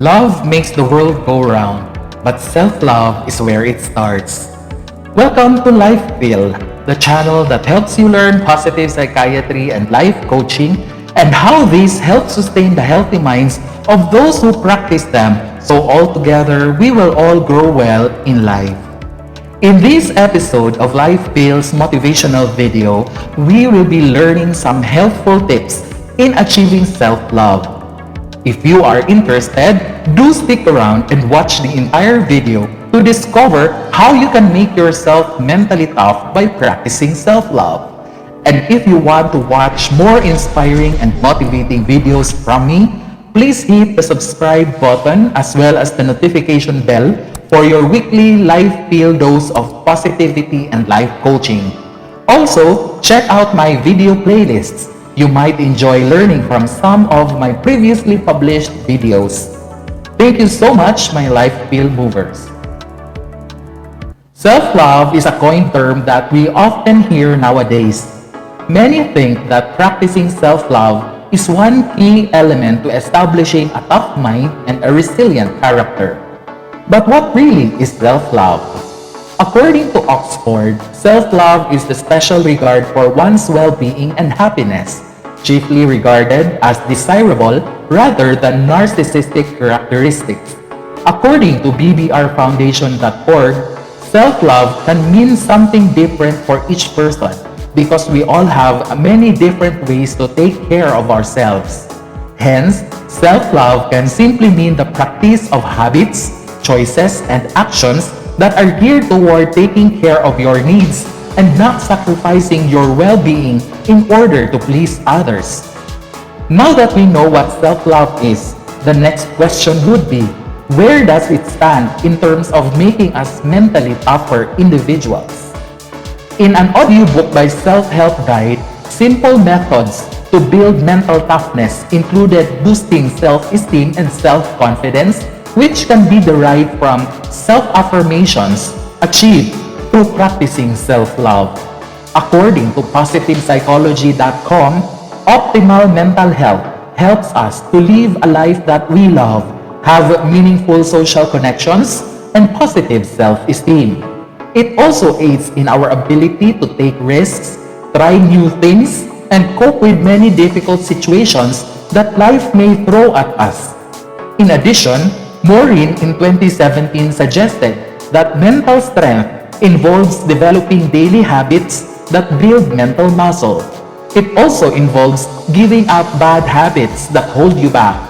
Love makes the world go round, but self-love is where it starts. Welcome to LifePill, the channel that helps you learn positive psychiatry and life coaching and how these help sustain the healthy minds of those who practice them so altogether we will all grow well in life. In this episode of LifePill's motivational video, we will be learning some helpful tips in achieving self-love. If you are interested, do stick around and watch the entire video to discover how you can make yourself mentally tough by practicing self-love. And if you want to watch more inspiring and motivating videos from me, please hit the subscribe button as well as the notification bell for your weekly LifePill dose of positivity and life coaching. Also, check out my video playlists. You might enjoy learning from some of my previously published videos. Thank you so much, my LifePill movers. Self-love is a coined term that we often hear nowadays. Many think that practicing self-love is one key element to establishing a tough mind and a resilient character. But what really is self-love? According to Oxford, self-love is the special regard for one's well-being and happiness, chiefly regarded as desirable rather than narcissistic characteristics. According to bbrfoundation.org, self-love can mean something different for each person because we all have many different ways to take care of ourselves. Hence, self-love can simply mean the practice of habits, choices, and actions that are geared toward taking care of your needs and not sacrificing your well-being in order to please others. Now that we know what self-love is, the next question would be, where does it stand in terms of making us mentally tougher individuals? In an audiobook by Self-Help Guide, simple methods to build mental toughness included boosting self-esteem and self-confidence, which can be derived from self-affirmations achieved through practicing self-love. According to PositivePsychology.com, optimal mental health helps us to live a life that we love, have meaningful social connections, and positive self-esteem. It also aids in our ability to take risks, try new things, and cope with many difficult situations that life may throw at us. In addition, Maureen in 2017 suggested that mental strength involves developing daily habits that build mental muscle. It also involves giving up bad habits that hold you back.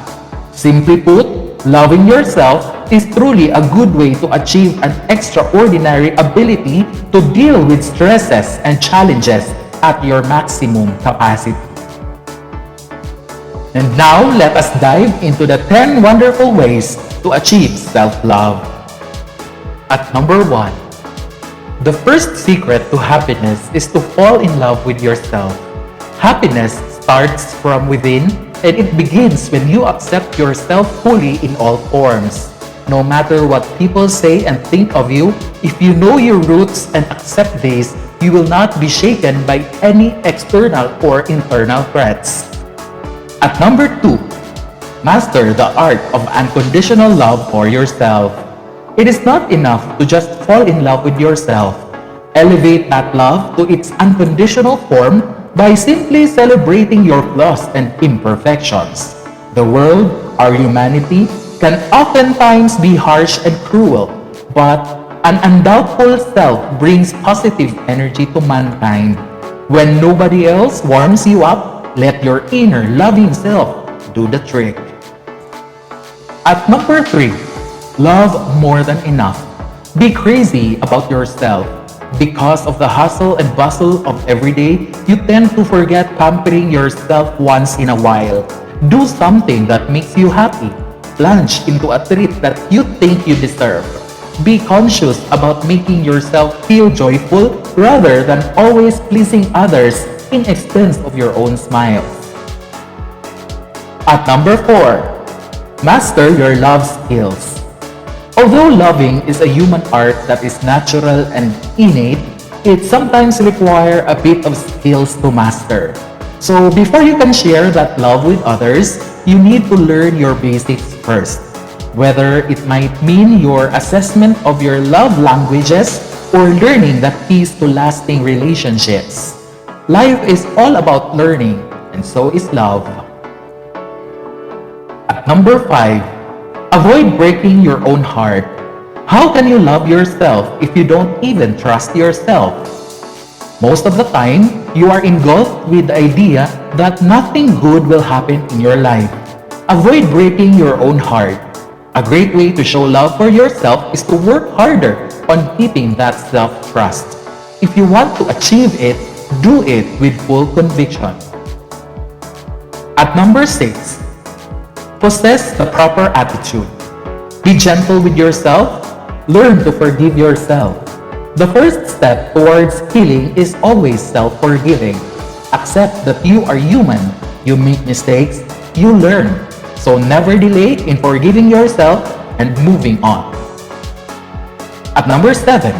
Simply put, loving yourself is truly a good way to achieve an extraordinary ability to deal with stresses and challenges at your maximum capacity. And now, let us dive into the 10 wonderful ways to achieve self-love. At number 1, the first secret to happiness is to fall in love with yourself. Happiness starts from within, and it begins when you accept yourself fully in all forms. No matter what people say and think of you, if you know your roots and accept these, you will not be shaken by any external or internal threats. At number 2, master the art of unconditional love for yourself. It is not enough to just fall in love with yourself. Elevate that love to its unconditional form by simply celebrating your flaws and imperfections. The world, our humanity, can oftentimes be harsh and cruel, but an undoubtful self brings positive energy to mankind. When nobody else warms you up, let your inner loving self do the trick. At number 3, love more than enough. Be crazy about yourself. Because of the hustle and bustle of every day, you tend to forget pampering yourself once in a while. Do something that makes you happy. Plunge into a treat that you think you deserve. Be conscious about making yourself feel joyful rather than always pleasing others in expense of your own smiles. At number 4, master your love skills. Although loving is a human art that is natural and innate, it sometimes requires a bit of skills to master. So before you can share that love with others, you need to learn your basics first. whether it might mean your assessment of your love languages or learning the keys to lasting relationships. Life is all about learning, and so is love. At number 5, avoid breaking your own heart. How can you love yourself if you don't even trust yourself? Most of the time, you are engulfed with the idea that nothing good will happen in your life. Avoid breaking your own heart. A great way to show love for yourself is to work harder on keeping that self-trust. If you want to achieve it, do it with full conviction. At number 6, possess the proper attitude. Be gentle with yourself. Learn to forgive yourself. The first step towards healing is always self-forgiving. Accept that you are human. You make mistakes. You learn. So never delay in forgiving yourself and moving on. At number 7,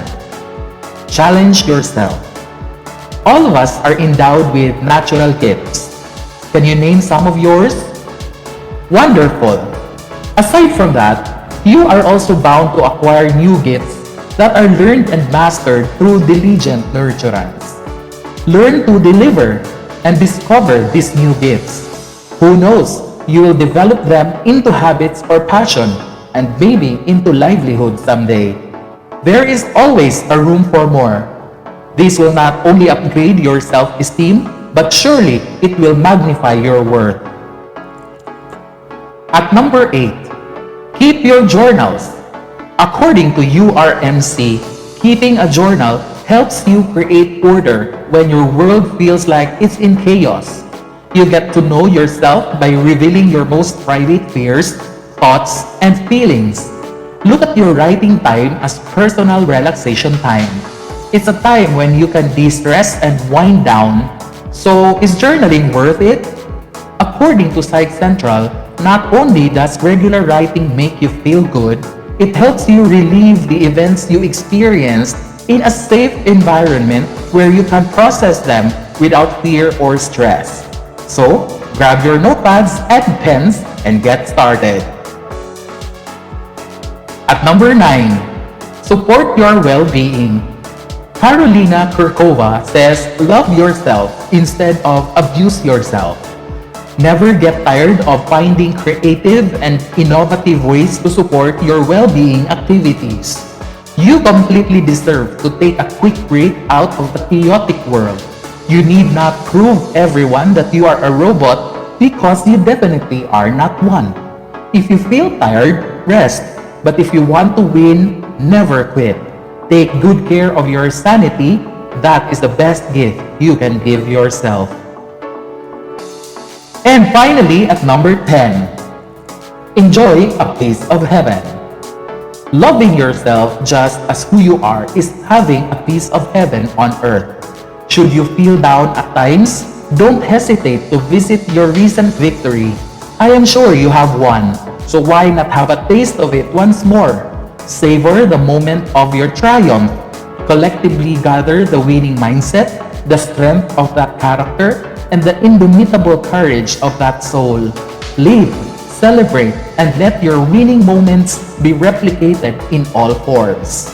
challenge yourself. All of us are endowed with natural gifts. Can you name some of yours? Wonderful! Aside from that, you are also bound to acquire new gifts that are learned and mastered through diligent nurturance. Learn to deliver and discover these new gifts. Who knows, you will develop them into habits or passion and maybe into livelihood someday. There is always a room for more. This will not only upgrade your self-esteem, but surely it will magnify your worth. At number 8, keep your journals. According to URMC, keeping a journal helps you create order when your world feels like it's in chaos. You get to know yourself by revealing your most private fears, thoughts, and feelings. Look at your writing time as personal relaxation time. It's a time when you can de-stress and wind down. So, is journaling worth it? According to Psych Central, not only does regular writing make you feel good, it helps you relieve the events you experienced in a safe environment where you can process them without fear or stress. So, grab your notepads and pens and get started. At number 9, support your well-being. Carolina Kurkova says, love yourself instead of abuse yourself. Never get tired of finding creative and innovative ways to support your well-being activities. You completely deserve to take a quick break out of the chaotic world. You need not prove everyone that you are a robot because you definitely are not one. If you feel tired, rest. But if you want to win, never quit. Take good care of your sanity. That is the best gift you can give yourself. And finally, at number 10, enjoy a piece of heaven. Loving yourself just as who you are is having a piece of heaven on earth. Should you feel down at times, don't hesitate to visit your recent victory. I am sure you have one, so why not have a taste of it once more? Savor the moment of your triumph. Collectively gather the winning mindset, the strength of that character, and the indomitable courage of that soul. Live, celebrate, and let your winning moments be replicated in all forms.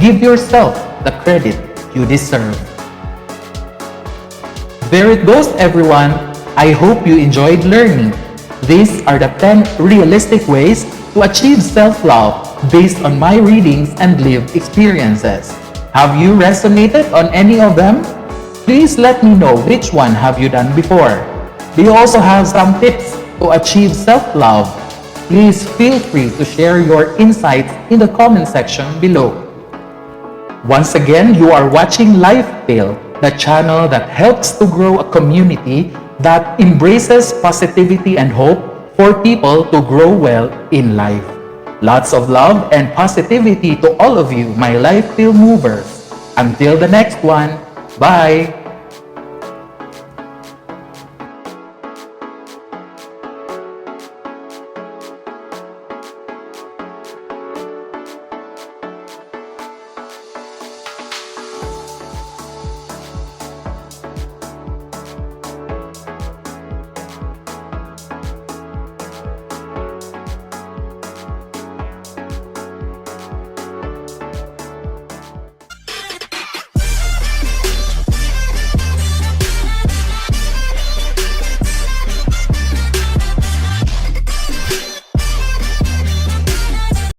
Give yourself the credit you deserve. There it goes, everyone. I hope you enjoyed learning. These are the 10 realistic ways to achieve self-love based on my readings and lived experiences. Have you resonated on any of them? Please let me know which one have you done before. Do you also have some tips to achieve self-love? Please feel free to share your insights in the comment section below. Once again, you are watching LifePill, the channel that helps to grow a community that embraces positivity and hope for people to grow well in life. Lots of love and positivity to all of you, my LifePill movers. Until the next one, bye!